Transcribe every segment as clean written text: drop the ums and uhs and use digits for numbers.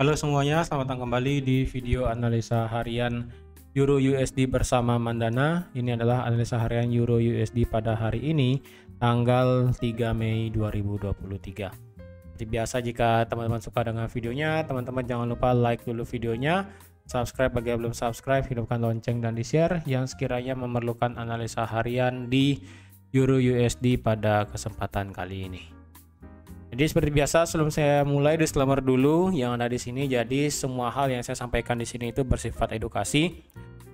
Halo semuanya, selamat datang kembali di video analisa harian Euro USD bersama Mandana. Ini adalah analisa harian Euro USD pada hari ini, tanggal 3 Mei 2023. Seperti biasa, jika teman-teman suka dengan videonya, teman-teman jangan lupa like dulu videonya, subscribe bagi yang belum subscribe, hidupkan lonceng dan di-share yang sekiranya memerlukan analisa harian di Euro USD pada kesempatan kali ini. Jadi seperti biasa, sebelum saya mulai disclaimer dulu yang ada di sini. Jadi semua hal yang saya sampaikan di sini itu bersifat edukasi.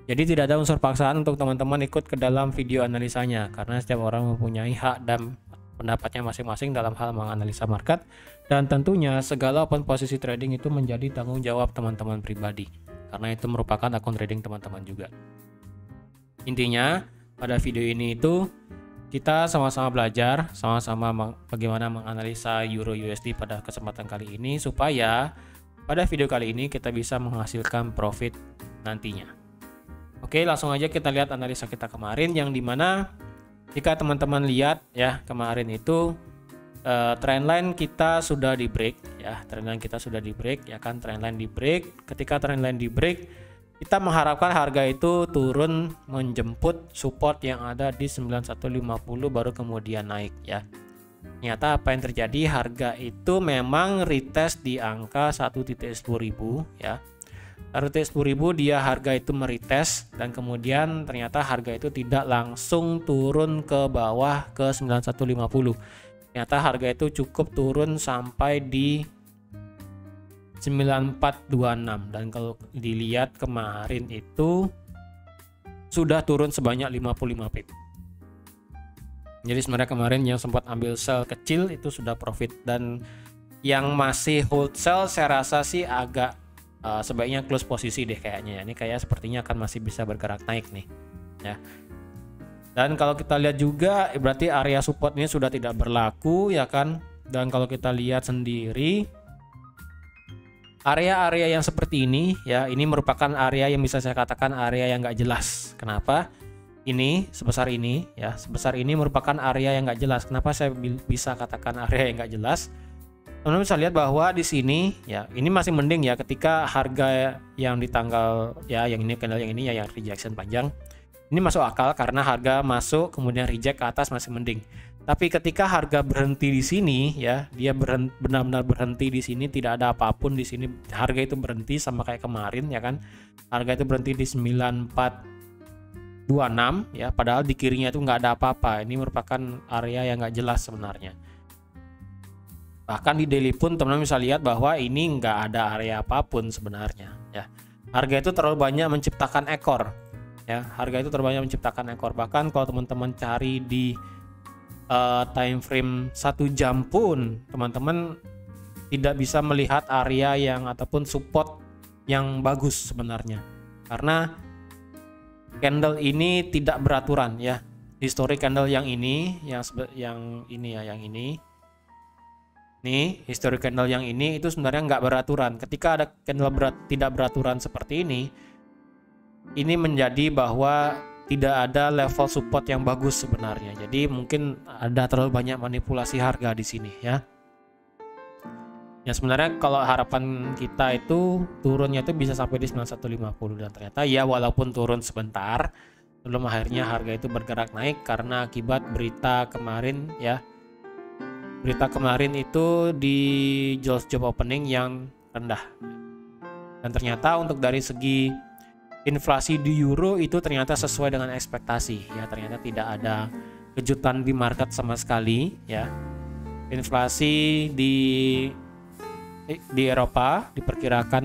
Jadi tidak ada unsur paksaan untuk teman-teman ikut ke dalam video analisanya, karena setiap orang mempunyai hak dan pendapatnya masing-masing dalam hal menganalisa market, dan tentunya segala open posisi trading itu menjadi tanggung jawab teman-teman pribadi, karena itu merupakan akun trading teman-teman juga. Intinya pada video ini itu kita sama-sama belajar, sama-sama bagaimana menganalisa Euro USD pada kesempatan kali ini, supaya pada video kali ini kita bisa menghasilkan profit nantinya. Oke, langsung aja kita lihat analisa kita kemarin, yang dimana jika teman-teman lihat ya, kemarin itu trendline kita sudah di break ya, trendline kita sudah di break ya kan, trendline di break. Ketika trendline di break, kita mengharapkan harga itu turun menjemput support yang ada di 9150 baru kemudian naik ya. Ternyata apa yang terjadi, harga itu memang retest di angka 1.10.000 ya. 1.10.000 dia harga itu meretest, dan kemudian ternyata harga itu tidak langsung turun ke bawah ke 9150. Ternyata harga itu cukup turun sampai di 9426, dan kalau dilihat kemarin itu sudah turun sebanyak 55 pip. Jadi sebenarnya kemarin yang sempat ambil sell kecil itu sudah profit, dan yang masih hold sell saya rasa sih agak sebaiknya close posisi deh kayaknya. Ini kayak sepertinya akan masih bisa bergerak naik nih ya. Dan kalau kita lihat juga berarti area support ini sudah tidak berlaku ya kan. Dan kalau kita lihat sendiri, area-area yang seperti ini ya, ini merupakan area yang bisa saya katakan area yang nggak jelas. Kenapa? Ini sebesar ini ya, sebesar ini merupakan area yang nggak jelas. Kenapa saya bisa katakan area yang nggak jelas? Teman-teman bisa lihat bahwa di sini ya, ini masih mending ya, ketika harga yang di tanggal ya, yang ini candle yang ini ya, yang rejection panjang, ini masuk akal karena harga masuk kemudian reject ke atas, masih mending. Tapi ketika harga berhenti di sini ya, dia benar-benar berhenti di sini, tidak ada apapun di sini, harga itu berhenti sama kayak kemarin ya kan. Harga itu berhenti di 9426 ya, padahal di kirinya itu nggak ada apa-apa. Ini merupakan area yang nggak jelas sebenarnya. Bahkan di daily pun teman-teman bisa lihat bahwa ini nggak ada area apapun sebenarnya ya. Harga itu terlalu banyak menciptakan ekor ya, harga itu terlalu banyak menciptakan ekor. Bahkan kalau teman-teman cari di time frame 1 jam pun teman-teman tidak bisa melihat area yang ataupun support yang bagus sebenarnya, karena candle ini tidak beraturan ya. Historic candle yang ini, yang ini ya, yang ini nih, historic candle yang ini itu sebenarnya nggak beraturan. Ketika ada candle tidak beraturan seperti ini menjadi bahwa tidak ada level support yang bagus sebenarnya. Jadi mungkin ada terlalu banyak manipulasi harga di sini ya. Ya sebenarnya kalau harapan kita itu turunnya itu bisa sampai di 9150, dan ternyata ya walaupun turun sebentar sebelum akhirnya harga itu bergerak naik karena akibat berita kemarin ya. Berita kemarin itu di Jones Job Opening yang rendah. Dan ternyata untuk dari segi inflasi di euro itu ternyata sesuai dengan ekspektasi ya, ternyata tidak ada kejutan di market sama sekali ya. Inflasi di Eropa diperkirakan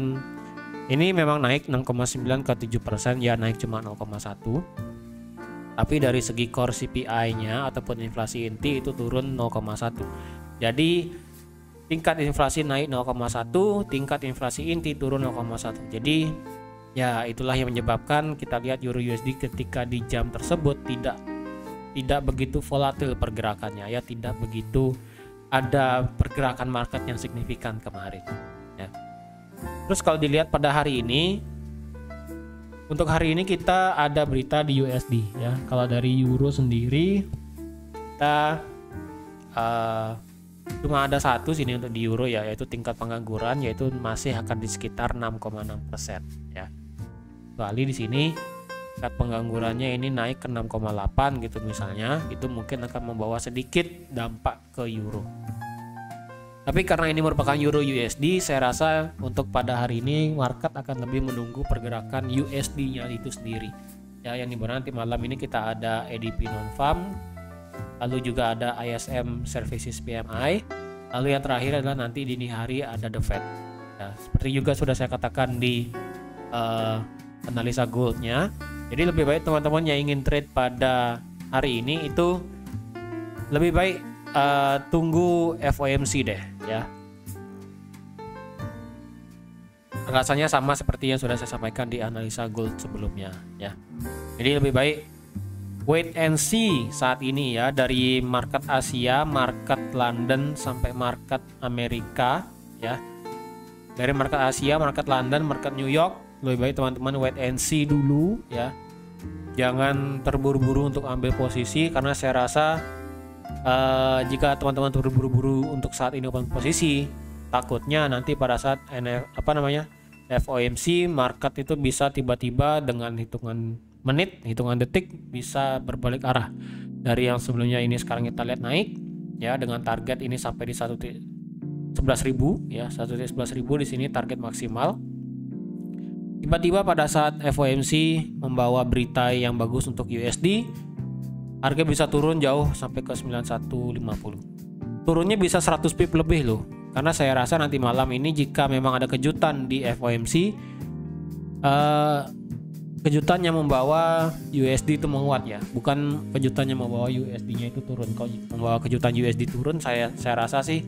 ini memang naik 6,9 ke 7% ya, naik cuma 0,1. Tapi dari segi core CPI-nya ataupun inflasi inti itu turun 0,1. Jadi tingkat inflasi naik 0,1, tingkat inflasi inti turun 0,1. Jadi ya itulah yang menyebabkan kita lihat Euro USD ketika di jam tersebut tidak begitu volatil pergerakannya ya, tidak begitu ada pergerakan market yang signifikan kemarin ya. Terus kalau dilihat pada hari ini, untuk hari ini kita ada berita di USD ya. Kalau dari euro sendiri kita Cuma ada satu sini untuk di euro ya, yaitu tingkat pengangguran, yaitu masih akan di sekitar 6,6% ya. Kecuali di sini tingkat penganggurannya ini naik ke 6,8 gitu misalnya, itu mungkin akan membawa sedikit dampak ke euro. Tapi karena ini merupakan euro USD, saya rasa untuk pada hari ini market akan lebih menunggu pergerakan USD-nya itu sendiri. Ya, yang dimana nanti malam ini kita ada ADP non-farm, lalu juga ada ISM Services PMI, lalu yang terakhir adalah nanti dini hari ada The Fed. Ya, seperti juga sudah saya katakan di analisa goldnya. Jadi lebih baik teman-teman yang ingin trade pada hari ini itu lebih baik tunggu FOMC deh ya. Rasanya sama seperti yang sudah saya sampaikan di analisa gold sebelumnya ya. Jadi lebih baik wait and see saat ini ya, dari market Asia, market London sampai market Amerika ya. Dari market Asia, market London, market New York, lebih baik teman-teman wait and see dulu ya. Jangan terburu-buru untuk ambil posisi, karena saya rasa jika teman-teman terburu-buru untuk saat ini open posisi, takutnya nanti pada saat FOMC market itu bisa tiba-tiba dengan hitungan menit, hitungan detik bisa berbalik arah dari yang sebelumnya ini sekarang kita lihat naik ya, dengan target ini sampai di 11.000 ya, 11.000 di sini target maksimal. Tiba-tiba pada saat FOMC membawa berita yang bagus untuk USD, harga bisa turun jauh sampai ke 9150. Turunnya bisa 100 pip lebih loh. Karena saya rasa nanti malam ini jika memang ada kejutan di FOMC, kejutan yang membawa USD itu menguat ya, bukan kejutan yang membawa USD-nya itu turun. Kalau membawa kejutan USD turun, saya rasa sih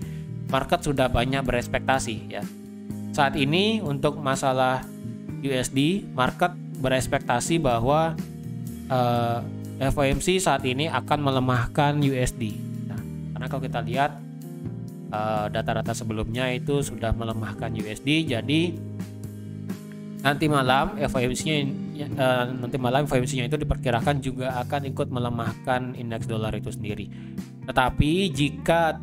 market sudah banyak berespektasi ya. Saat ini untuk masalah USD, market berespektasi bahwa FOMC saat ini akan melemahkan USD. Nah, karena kalau kita lihat data-data sebelumnya itu sudah melemahkan USD, jadi nanti malam FOMC-nya itu diperkirakan juga akan ikut melemahkan indeks dolar itu sendiri. Tetapi jika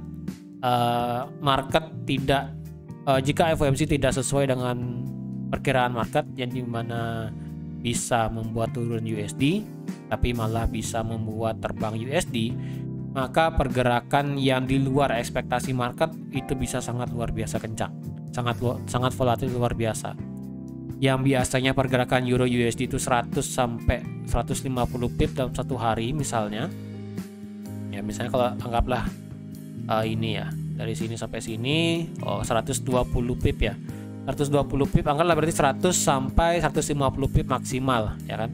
jika FOMC tidak sesuai dengan perkiraan market, yang dimana bisa membuat turun USD tapi malah bisa membuat terbang USD, maka pergerakan yang di luar ekspektasi market itu bisa sangat luar biasa kencang, sangat volatil luar biasa. Yang biasanya pergerakan euro USD itu 100 sampai 150 pip dalam satu hari misalnya. Ya misalnya kalau anggaplah ini ya, dari sini sampai sini 120 pip ya. 120 pip anggaplah berarti 100 sampai 150 pip maksimal ya kan.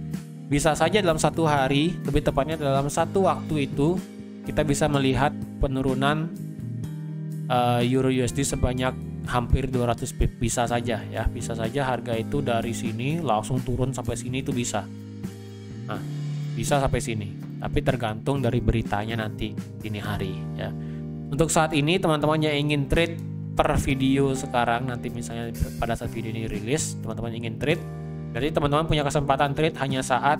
Bisa saja dalam satu hari, lebih tepatnya dalam satu waktu itu kita bisa melihat penurunan euro USD sebanyak hampir 200 pip. Bisa saja ya, bisa saja harga itu dari sini langsung turun sampai sini itu bisa. Nah, bisa sampai sini. Tapi tergantung dari beritanya nanti dini hari ya. Untuk saat ini teman-teman yang ingin trade per video sekarang, nanti misalnya pada saat video ini rilis, teman-teman ingin trade, jadi teman-teman punya kesempatan trade hanya saat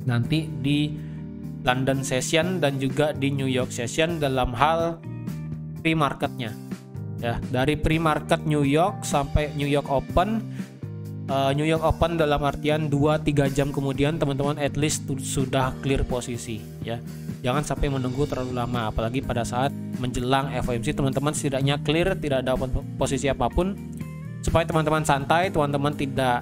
nanti di London session dan juga di New York session dalam hal pre-marketnya ya. Dari pre-market New York sampai New York Open, New York Open dalam artian 2-3 jam kemudian teman-teman at least sudah clear posisi ya. Jangan sampai menunggu terlalu lama, apalagi pada saat menjelang FOMC teman-teman setidaknya clear, tidak ada posisi apapun, supaya teman-teman santai, teman-teman tidak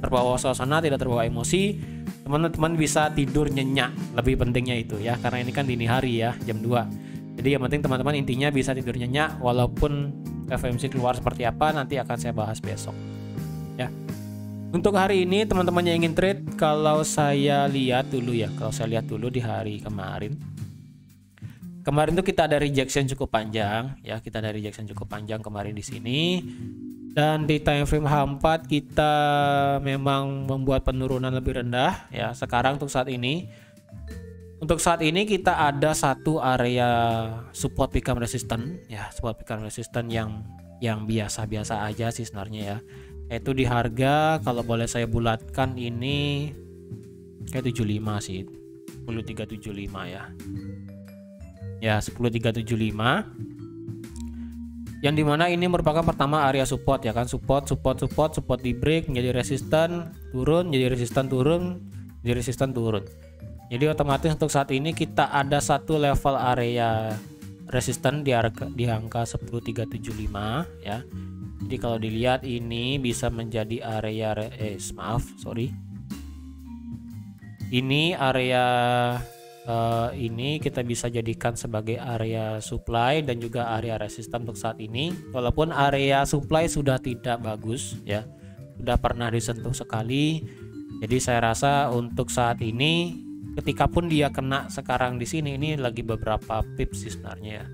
terbawa suasana, tidak terbawa emosi, teman-teman bisa tidur nyenyak, lebih pentingnya itu ya, karena ini kan dini hari ya, jam 2. Jadi yang penting teman-teman intinya bisa tidur nyenyak, walaupun FOMC keluar seperti apa nanti akan saya bahas besok ya. Untuk hari ini teman-teman yang ingin trade, kalau saya lihat dulu di hari kemarin tuh kita ada rejection cukup panjang ya, kita ada rejection cukup panjang kemarin di sini. Dan di time frame H4 kita memang membuat penurunan lebih rendah ya. Sekarang untuk saat ini kita ada satu area support become resistant ya, support become resistant yang biasa-biasa aja sih sebenarnya ya. Yaitu di harga, kalau boleh saya bulatkan ini kayak 75 sih, 1375 ya. ya 10375, yang dimana ini merupakan pertama area support ya kan, support di break menjadi resisten turun, jadi resisten turun, jadi resisten turun. Jadi otomatis untuk saat ini kita ada satu level area resisten di angka 10375 ya. Jadi kalau dilihat ini bisa menjadi area ini area ini kita bisa jadikan sebagai area supply dan juga area resisten untuk saat ini. Walaupun area supply sudah tidak bagus ya, sudah pernah disentuh sekali. Jadi saya rasa untuk saat ini ketika pun dia kena sekarang di sini, ini lagi beberapa pips sih sebenarnya ya.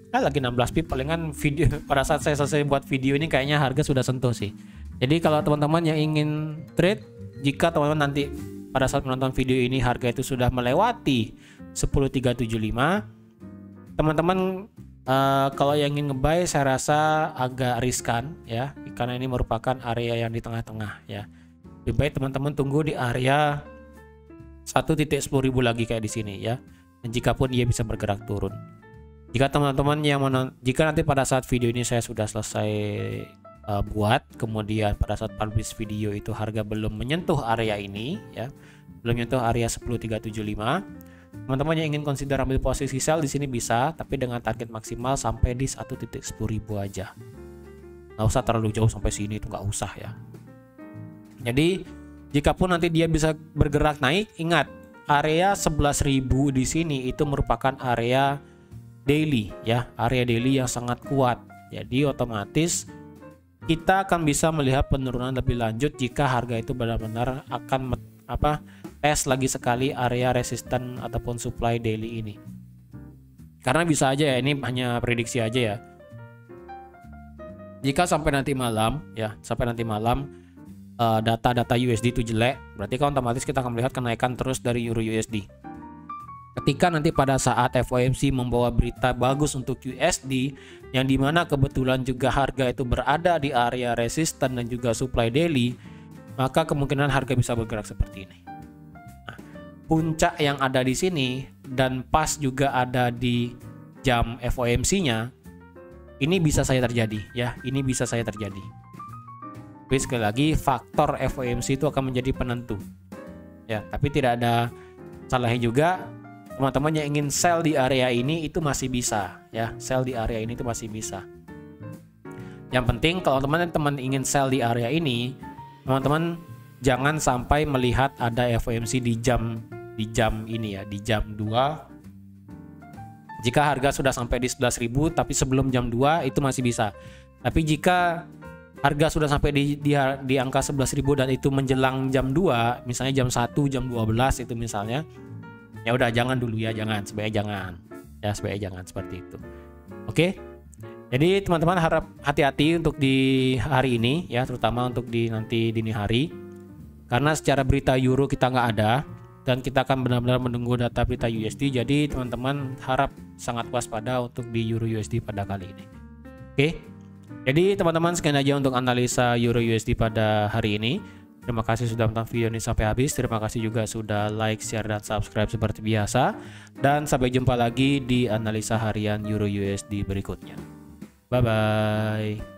Lagi 16 pip, palingan video pada saat saya selesai buat video ini kayaknya harga sudah sentuh sih. Jadi kalau teman-teman yang ingin trade, jika teman-teman nanti pada saat menonton video ini harga itu sudah melewati 10375, teman-teman kalau yang ingin ngebuy saya rasa agak riskan ya, karena ini merupakan area yang di tengah-tengah ya. Lebih baik teman-teman tunggu di area 1.10.000 lagi kayak di sini ya. Dan jika pun dia bisa bergerak turun. Jika teman-teman jika nanti pada saat video ini saya sudah selesai buat, kemudian pada saat publish video itu harga belum menyentuh area ini ya, belum menyentuh area 10375, teman-teman yang ingin consider ambil posisi sell di sini bisa, tapi dengan target maksimal sampai di 1.10.000 aja. Nggak usah terlalu jauh sampai sini, itu nggak usah ya. Jadi jika pun nanti dia bisa bergerak naik, ingat area 11.000 di sini itu merupakan area daily ya, area daily yang sangat kuat. Jadi otomatis kita akan bisa melihat penurunan lebih lanjut jika harga itu benar-benar akan tes lagi sekali area resisten ataupun supply daily ini. Karena bisa aja ya, ini hanya prediksi aja ya. Jika sampai nanti malam data-data USD itu jelek, berarti kan otomatis kita akan melihat kenaikan terus dari Euro USD. Ketika nanti pada saat FOMC membawa berita bagus untuk USD, yang dimana kebetulan juga harga itu berada di area resisten dan juga supply daily, maka kemungkinan harga bisa bergerak seperti ini. Nah, puncak yang ada di sini dan pas juga ada di jam FOMC-nya, ini bisa saja terjadi ya, ini bisa saja terjadi. Tapi sekali lagi faktor FOMC itu akan menjadi penentu ya, tapi tidak ada salahnya juga teman-teman yang ingin sell di area ini itu masih bisa ya, sell di area ini itu masih bisa. Yang penting kalau teman-teman ingin sell di area ini, teman-teman jangan sampai melihat ada FOMC di jam ini ya, di jam 2. Jika harga sudah sampai di 11.000 tapi sebelum jam 2 itu masih bisa. Tapi jika harga sudah sampai di angka 11.000 dan itu menjelang jam 2, misalnya jam 1, jam 12 itu misalnya, ya udah jangan dulu ya, sebaiknya jangan seperti itu. Oke. Jadi teman-teman harap hati-hati untuk di hari ini ya, terutama untuk di nanti dini hari, karena secara berita euro kita nggak ada dan kita akan benar-benar menunggu data berita USD. Jadi teman-teman harap sangat waspada untuk di euro USD pada kali ini. Oke. Jadi teman-teman sekian aja untuk analisa euro USD pada hari ini. Terima kasih sudah menonton video ini sampai habis. Terima kasih juga sudah like, share, dan subscribe seperti biasa. Dan sampai jumpa lagi di analisa harian Euro USD berikutnya. Bye-bye.